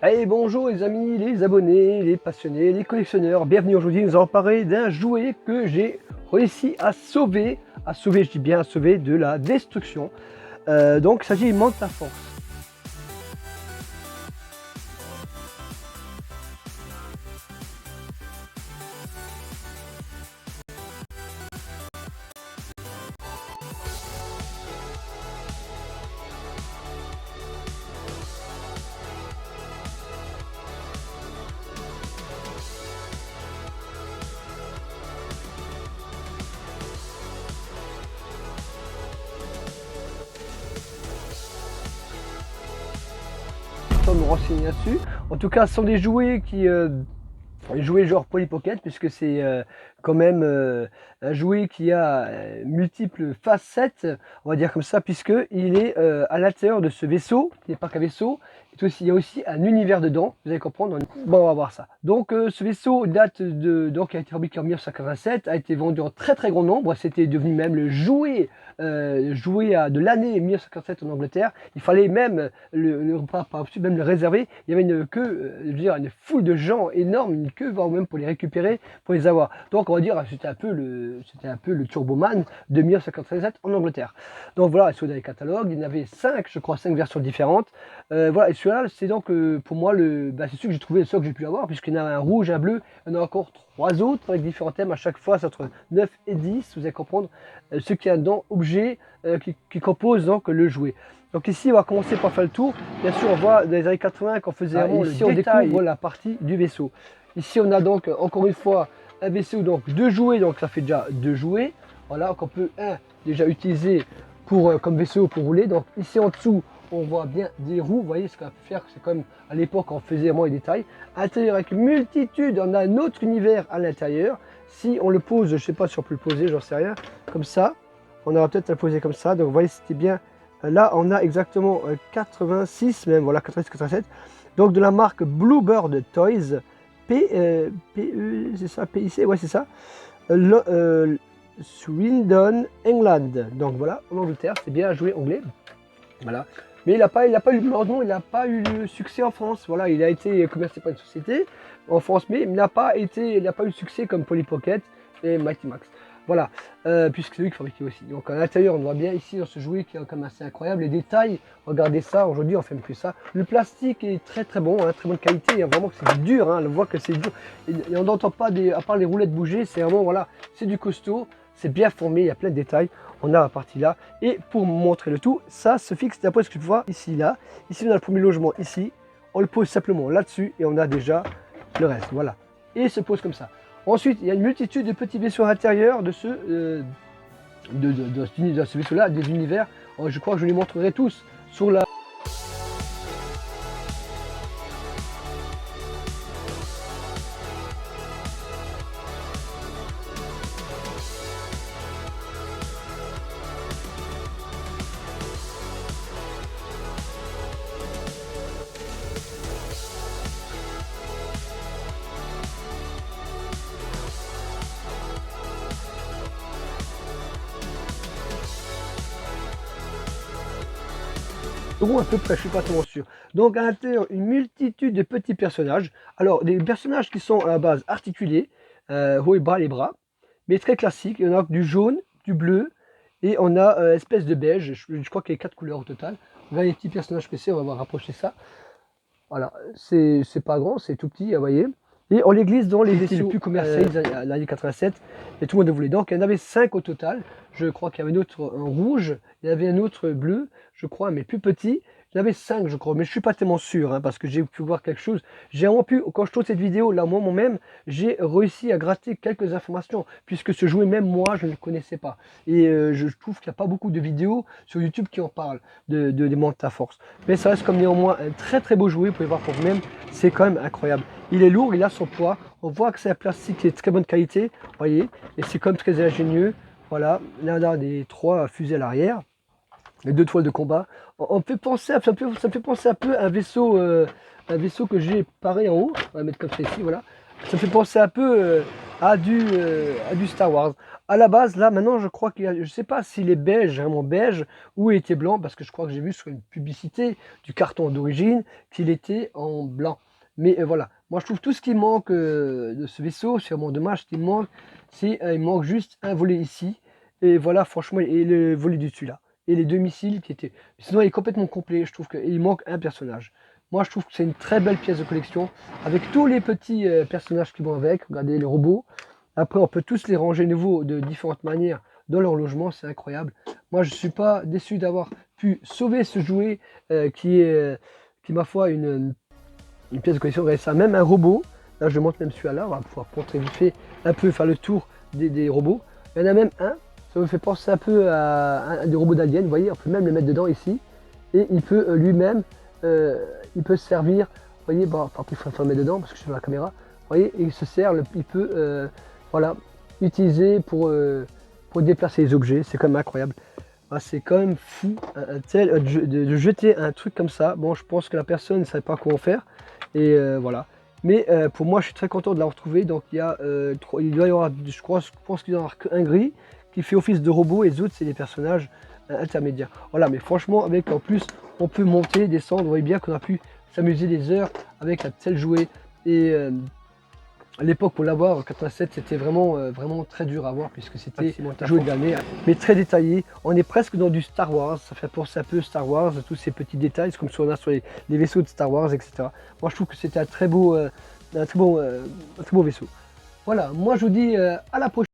Allez, bonjour les amis, les abonnés, les passionnés, les collectionneurs. Bienvenue aujourd'hui, nous allons parler d'un jouet que j'ai réussi à sauver, je dis bien à sauver de la destruction. Donc il s'agit de Manta Force. Me renseigner là-dessus. En tout cas, ce sont des jouets qui jouet genre Polly Pocket, puisque c'est quand même un jouet qui a multiples facettes, on va dire comme ça, puisque il est à l'intérieur de ce vaisseau, qui n'est pas qu'un vaisseau, il y a aussi un univers dedans, vous allez comprendre. Bon, on va voir ça. Donc ce vaisseau date donc a été fabriqué en 1987, a été vendu en très très grand nombre, c'était devenu même le jouet de l'année 1957 en Angleterre. Il fallait même même le réserver. Il y avait une queue, je veux dire, une foule de gens énorme, une queue voire même pour les récupérer, pour les avoir. Donc on va dire c'était un peu le Turboman de 1957 en Angleterre. Donc voilà, sur les catalogues, il y en avait 5, je crois, 5 versions différentes. Voilà, et celui-là, c'est donc pour moi c'est celui que j'ai trouvé, le seul que j'ai pu avoir, puisqu'il y en a un rouge, un bleu, il y en a encore 3 autres avec différents thèmes. À chaque fois, c'est entre 9 et 10, vous allez comprendre ce qu'il y a dedans, objet qui compose donc le jouet. Donc ici, on va commencer par faire le tour. Bien sûr, on voit dans les années 80 qu'on faisait vraiment ici, on découvre la partie du vaisseau. Ici, on a donc encore une fois un vaisseau, donc 2 jouets, donc ça fait déjà 2 jouets. Voilà, qu'on peut déjà utiliser comme vaisseau pour rouler. Donc ici en dessous, on voit bien des roues. Vous voyez ce qu'on a pu faire, c'est comme à l'époque on faisait vraiment les détails. À l'intérieur avec multitude, on a un autre univers à l'intérieur. Si on le pose, je ne sais pas si on peut le poser, j'en sais rien, comme ça. On aura peut-être à le poser comme ça. Donc vous voyez, c'était bien. Là, on a exactement 86, même, voilà, 86-87. Donc de la marque Bluebird Toys. C'est ça, PIC, ouais, c'est ça. Swindon, England. Donc voilà, en Angleterre, c'est bien joué anglais. Voilà. Mais il n'a pas eu, malheureusement, il n'a pas eu le succès en France. Voilà, il a été commercialisé par une société en France, mais il n'a pas eu le succès comme Polly Pocket et Mighty Max. Voilà, puisque c'est lui qui fabriquait aussi. Donc à l'intérieur, on voit bien ici dans ce jouet qui est quand même assez incroyable. Les détails, regardez ça, aujourd'hui on fait même plus ça. Le plastique est très très bon, hein, très bonne qualité, hein, vraiment que c'est dur, hein, on voit que c'est dur. Et on n'entend pas, à part les roulettes bouger, c'est vraiment, voilà, c'est du costaud, c'est bien formé, il y a plein de détails. On a la partie là, et pour montrer le tout, ça se fixe d'après ce que tu vois ici, là. Ici on a le premier logement ici, on le pose simplement là-dessus, et on a déjà le reste, voilà. Et il se pose comme ça. Ensuite, il y a une multitude de petits vaisseaux à l'intérieur de ce vaisseau-là, des univers. Je crois que je les montrerai tous sur la... à peu près, je suis pas tellement sûr. Donc à l'intérieur, une multitude de petits personnages. Alors, des personnages qui sont à la base articulés, haut et bas, les bras, mais très classiques. Il y en a du jaune, du bleu, et on a espèce de beige. Je crois qu'il y a 4 couleurs au total. Regardez les petits personnages que c'est, on va voir rapprocher ça. Voilà, c'est pas grand, c'est tout petit, vous voyez. Et on les glisse dans les vaisseaux plus commercialisés à l'année 87, et tout le monde voulait. Donc il y en avait 5 au total. Je crois qu'il y avait un autre un rouge, il y avait un autre bleu, je crois, mais plus petit. Il y en avait 5, je crois, mais je suis pas tellement sûr, hein, parce que j'ai pu voir quelque chose. J'ai vraiment pu, quand je tourne cette vidéo, là, moi-même, j'ai réussi à gratter quelques informations, puisque ce jouet, même moi, je ne le connaissais pas. Et je trouve qu'il n'y a pas beaucoup de vidéos sur YouTube qui en parlent, des Manta Force. Mais ça reste comme néanmoins un très très beau jouet, vous pouvez voir pour vous-même, c'est quand même incroyable. Il est lourd, il a son poids, on voit que c'est un plastique qui est de très bonne qualité, vous voyez, et c'est quand même très ingénieux. Voilà, là on a des 3 fusées à l'arrière, les 2 toiles de combat. On fait penser, ça me fait penser un peu à un vaisseau que j'ai paré en haut. On va mettre comme ça ici, voilà. Ça me fait penser un peu à du Star Wars. À la base, là, maintenant, je crois qu'il y a, je sais pas s'il est beige, vraiment beige, ou il était blanc, parce que je crois que j'ai vu sur une publicité du carton d'origine qu'il était en blanc. Mais voilà, moi je trouve tout ce qui manque de ce vaisseau, c'est vraiment dommage, ce qui manque, c'est il manque juste un volet ici, et voilà, franchement, et le volet du dessus là, et les deux missiles qui étaient. Sinon, il est complètement complet, je trouve qu'il manque un personnage. Moi, je trouve que c'est une très belle pièce de collection, avec tous les petits personnages qui vont avec, regardez les robots. Après, on peut tous les ranger nouveau de différentes manières dans leur logement, c'est incroyable. Moi, je ne suis pas déçu d'avoir pu sauver ce jouet qui ma foi, une pièce de collection. Regardez ça, même un robot. Là, je montre même celui-là, on va pouvoir montrer vite fait, un peu faire le tour des robots. Il y en a même un, ça me fait penser un peu à un des robots d'Alien, vous voyez, on peut même le mettre dedans ici. Et il peut lui-même, il peut se servir, vous voyez, bon, après il faut le mettre dedans parce que je suis sur la caméra. Vous voyez, et il se sert, il peut voilà, utiliser pour déplacer les objets, c'est quand même incroyable. Ah, c'est quand même fou de jeter un truc comme ça. Bon, je pense que la personne ne savait pas quoi en faire. Et voilà. Mais pour moi, je suis très content de la retrouver. Donc il doit y avoir, je pense qu'il doit y avoir qu'un gris qui fait office de robot et les autres, c'est des personnages intermédiaires. Voilà, mais franchement, avec en plus, on peut monter, descendre. Vous voyez bien qu'on a pu s'amuser des heures avec la tel jouet. Et à l'époque, pour l'avoir en 87, c'était vraiment très dur à avoir puisque c'était un jouet de l'année, mais très détaillé. On est presque dans du Star Wars, ça fait penser un peu Star Wars, tous ces petits détails, comme on a sur les vaisseaux de Star Wars, etc. Moi, je trouve que c'était un très beau vaisseau. Voilà, moi je vous dis à la prochaine.